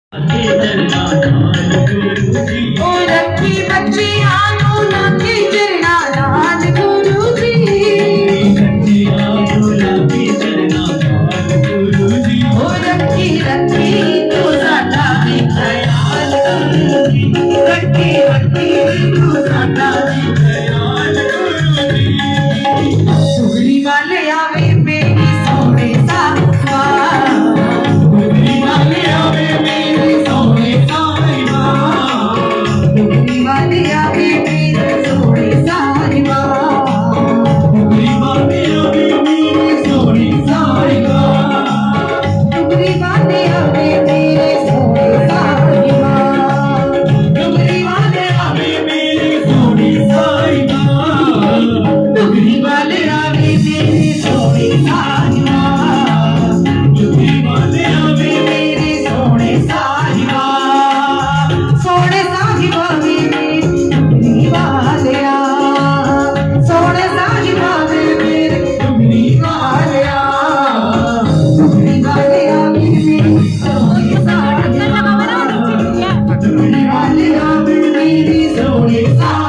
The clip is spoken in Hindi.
ओ रखी बच्ची आनो नाची चरना लाल गुरु जी। ओ रखी रखी तू साडा भी ख्याल गुरु जी। रखी रखी तू साडा भी ख्याल गुरु जी। सुगरी वाले आवे मेरी सोने सावा। सुगरी वाले आवे मेरी सोने सावा। सुगरी वाले आवे मेरी सोने सावा। सुगरी वाले आवे मेरी सोने सावा। सुगरी वाले आवे मेरे सोने सावा। सुगरी वाले आवे मेरी सोने सावा। सुगरी वाले आवे मेरी सोने सावा। सुगरी वाले आवे मेरी सोने सावा। सोने साहिबा वे मेरे सुगरी वाले आ। सोने साहिबा वे मेरे सुगरी वाले आ। सुगरी वाले आवे मेरी सोने सावा। सुगरी वाले आवे मेरी सोने सावा।